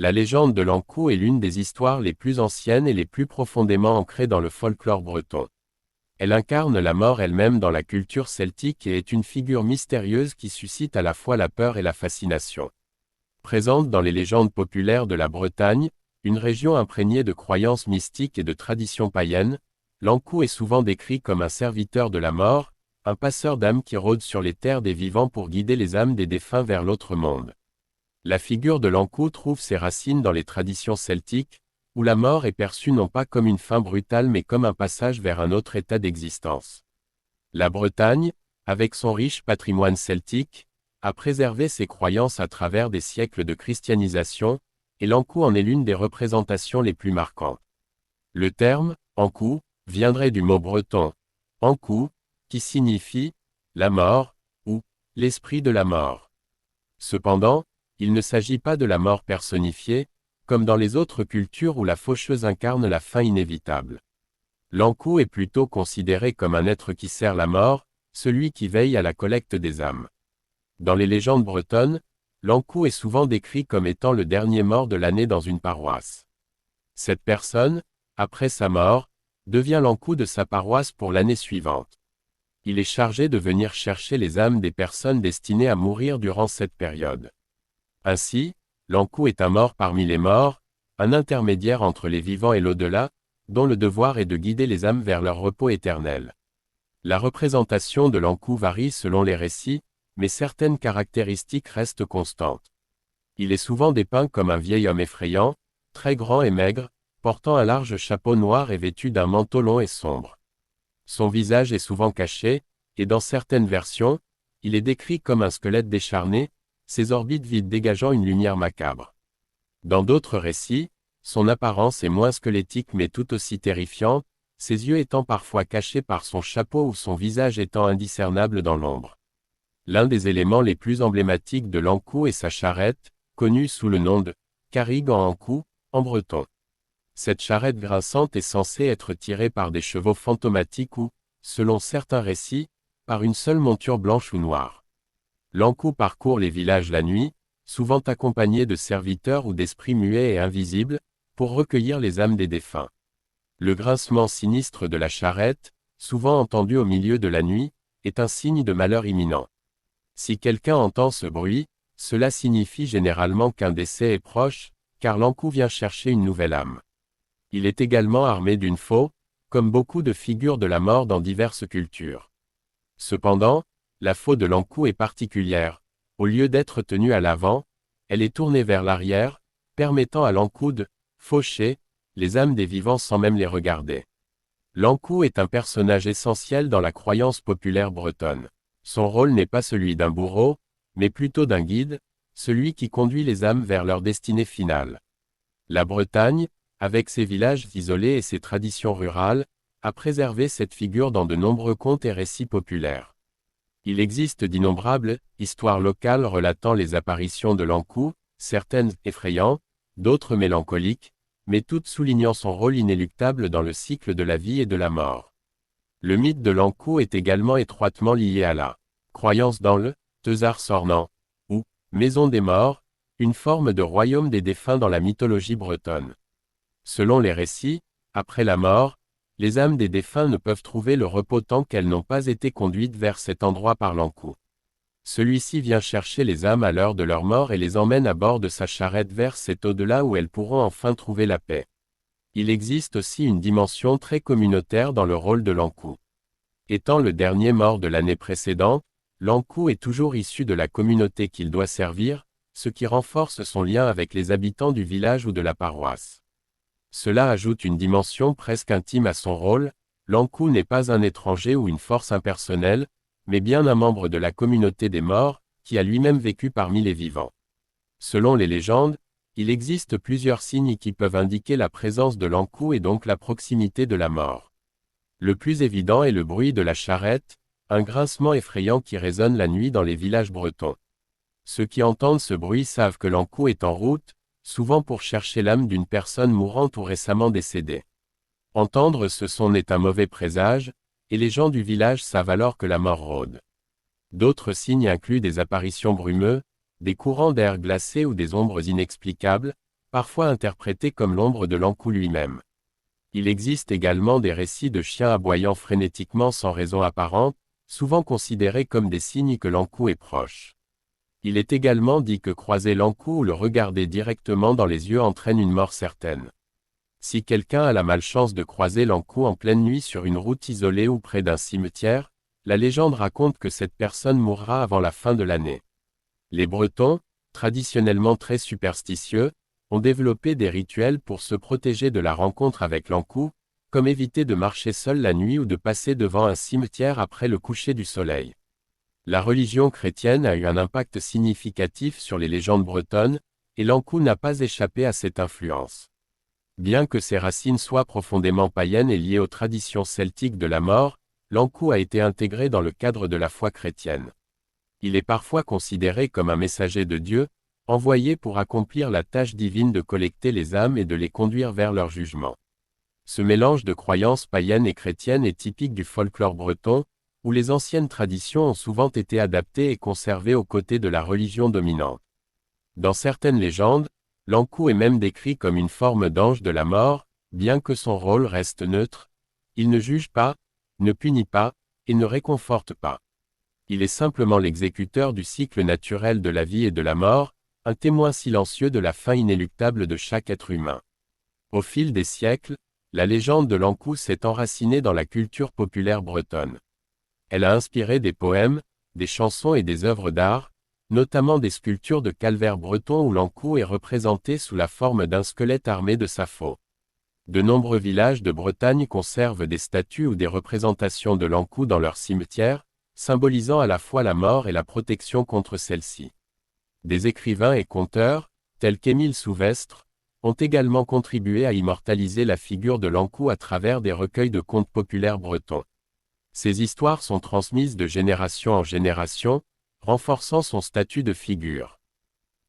La légende de l'Ankou est l'une des histoires les plus anciennes et les plus profondément ancrées dans le folklore breton. Elle incarne la mort elle-même dans la culture celtique et est une figure mystérieuse qui suscite à la fois la peur et la fascination. Présente dans les légendes populaires de la Bretagne, une région imprégnée de croyances mystiques et de traditions païennes, l'Ankou est souvent décrit comme un serviteur de la mort, un passeur d'âmes qui rôde sur les terres des vivants pour guider les âmes des défunts vers l'autre monde. La figure de l'Ankou trouve ses racines dans les traditions celtiques, où la mort est perçue non pas comme une fin brutale mais comme un passage vers un autre état d'existence. La Bretagne, avec son riche patrimoine celtique, a préservé ses croyances à travers des siècles de christianisation, et l'Ankou en est l'une des représentations les plus marquantes. Le terme « Ankou » viendrait du mot breton « Ankou », qui signifie « la mort » ou « l'esprit de la mort ». Cependant, il ne s'agit pas de la mort personnifiée, comme dans les autres cultures où la faucheuse incarne la fin inévitable. L'Ankou est plutôt considéré comme un être qui sert la mort, celui qui veille à la collecte des âmes. Dans les légendes bretonnes, l'Ankou est souvent décrit comme étant le dernier mort de l'année dans une paroisse. Cette personne, après sa mort, devient l'Ankou de sa paroisse pour l'année suivante. Il est chargé de venir chercher les âmes des personnes destinées à mourir durant cette période. Ainsi, l'Ankou est un mort parmi les morts, un intermédiaire entre les vivants et l'au-delà, dont le devoir est de guider les âmes vers leur repos éternel. La représentation de l'Ankou varie selon les récits, mais certaines caractéristiques restent constantes. Il est souvent dépeint comme un vieil homme effrayant, très grand et maigre, portant un large chapeau noir et vêtu d'un manteau long et sombre. Son visage est souvent caché, et dans certaines versions, il est décrit comme un squelette décharné, ses orbites vides dégageant une lumière macabre. Dans d'autres récits, son apparence est moins squelettique mais tout aussi terrifiante, ses yeux étant parfois cachés par son chapeau ou son visage étant indiscernable dans l'ombre. L'un des éléments les plus emblématiques de l'Ankou est sa charrette, connue sous le nom de carrig en Ankou, en breton. Cette charrette grinçante est censée être tirée par des chevaux fantomatiques ou, selon certains récits, par une seule monture blanche ou noire. L'Ankou parcourt les villages la nuit, souvent accompagné de serviteurs ou d'esprits muets et invisibles, pour recueillir les âmes des défunts. Le grincement sinistre de la charrette, souvent entendu au milieu de la nuit, est un signe de malheur imminent. Si quelqu'un entend ce bruit, cela signifie généralement qu'un décès est proche, car l'Ankou vient chercher une nouvelle âme. Il est également armé d'une faux, comme beaucoup de figures de la mort dans diverses cultures. Cependant, la faux de l'Ankou est particulière. Au lieu d'être tenue à l'avant, elle est tournée vers l'arrière, permettant à l'Ankou de faucher les âmes des vivants sans même les regarder. L'Ankou est un personnage essentiel dans la croyance populaire bretonne. Son rôle n'est pas celui d'un bourreau, mais plutôt d'un guide, celui qui conduit les âmes vers leur destinée finale. La Bretagne, avec ses villages isolés et ses traditions rurales, a préservé cette figure dans de nombreux contes et récits populaires. Il existe d'innombrables histoires locales relatant les apparitions de l'Ankou, certaines effrayantes, d'autres mélancoliques, mais toutes soulignant son rôle inéluctable dans le cycle de la vie et de la mort. Le mythe de l'Ankou est également étroitement lié à la croyance dans le Thésar Sornant, ou maison des morts, une forme de royaume des défunts dans la mythologie bretonne. Selon les récits, après la mort, les âmes des défunts ne peuvent trouver le repos tant qu'elles n'ont pas été conduites vers cet endroit par l'Ankou. Celui-ci vient chercher les âmes à l'heure de leur mort et les emmène à bord de sa charrette vers cet au-delà où elles pourront enfin trouver la paix. Il existe aussi une dimension très communautaire dans le rôle de l'Ankou. Étant le dernier mort de l'année précédente, l'Ankou est toujours issu de la communauté qu'il doit servir, ce qui renforce son lien avec les habitants du village ou de la paroisse. Cela ajoute une dimension presque intime à son rôle, l'Ankou n'est pas un étranger ou une force impersonnelle, mais bien un membre de la communauté des morts, qui a lui-même vécu parmi les vivants. Selon les légendes, il existe plusieurs signes qui peuvent indiquer la présence de l'Ankou et donc la proximité de la mort. Le plus évident est le bruit de la charrette, un grincement effrayant qui résonne la nuit dans les villages bretons. Ceux qui entendent ce bruit savent que l'Ankou est en route, souvent pour chercher l'âme d'une personne mourante ou récemment décédée. Entendre ce son est un mauvais présage, et les gens du village savent alors que la mort rôde. D'autres signes incluent des apparitions brumeuses, des courants d'air glacé ou des ombres inexplicables, parfois interprété comme l'ombre de l'Ankou lui-même. Il existe également des récits de chiens aboyant frénétiquement sans raison apparente, souvent considérés comme des signes que l'Ankou est proche. Il est également dit que croiser l'Ankou ou le regarder directement dans les yeux entraîne une mort certaine. Si quelqu'un a la malchance de croiser l'Ankou en pleine nuit sur une route isolée ou près d'un cimetière, la légende raconte que cette personne mourra avant la fin de l'année. Les Bretons, traditionnellement très superstitieux, ont développé des rituels pour se protéger de la rencontre avec l'Ankou, comme éviter de marcher seul la nuit ou de passer devant un cimetière après le coucher du soleil. La religion chrétienne a eu un impact significatif sur les légendes bretonnes, et l'Ankou n'a pas échappé à cette influence. Bien que ses racines soient profondément païennes et liées aux traditions celtiques de la mort, l'Ankou a été intégré dans le cadre de la foi chrétienne. Il est parfois considéré comme un messager de Dieu, envoyé pour accomplir la tâche divine de collecter les âmes et de les conduire vers leur jugement. Ce mélange de croyances païennes et chrétiennes est typique du folklore breton, où les anciennes traditions ont souvent été adaptées et conservées aux côtés de la religion dominante. Dans certaines légendes, l'Ankou est même décrit comme une forme d'ange de la mort, bien que son rôle reste neutre. Il ne juge pas, ne punit pas, et ne réconforte pas. Il est simplement l'exécuteur du cycle naturel de la vie et de la mort, un témoin silencieux de la fin inéluctable de chaque être humain. Au fil des siècles, la légende de l'Ankou s'est enracinée dans la culture populaire bretonne. Elle a inspiré des poèmes, des chansons et des œuvres d'art, notamment des sculptures de calvaires bretons où l'Ankou est représenté sous la forme d'un squelette armé de sa faux. De nombreux villages de Bretagne conservent des statues ou des représentations de l'Ankou dans leurs cimetières, symbolisant à la fois la mort et la protection contre celle-ci. Des écrivains et conteurs, tels qu'Émile Souvestre, ont également contribué à immortaliser la figure de l'Ankou à travers des recueils de contes populaires bretons. Ces histoires sont transmises de génération en génération, renforçant son statut de figure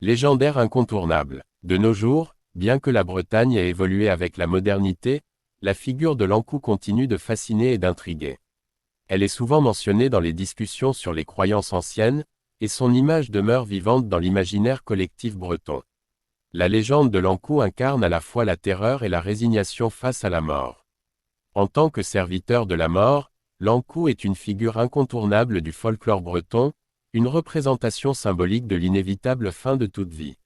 légendaire incontournable. De nos jours, bien que la Bretagne ait évolué avec la modernité, la figure de l'Ankou continue de fasciner et d'intriguer. Elle est souvent mentionnée dans les discussions sur les croyances anciennes, et son image demeure vivante dans l'imaginaire collectif breton. La légende de l'Ankou incarne à la fois la terreur et la résignation face à la mort. En tant que serviteur de la mort, l'Ankou est une figure incontournable du folklore breton, une représentation symbolique de l'inévitable fin de toute vie.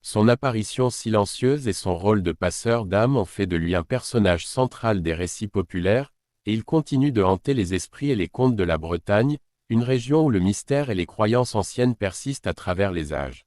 Son apparition silencieuse et son rôle de passeur d'âme ont fait de lui un personnage central des récits populaires, et il continue de hanter les esprits et les contes de la Bretagne, une région où le mystère et les croyances anciennes persistent à travers les âges.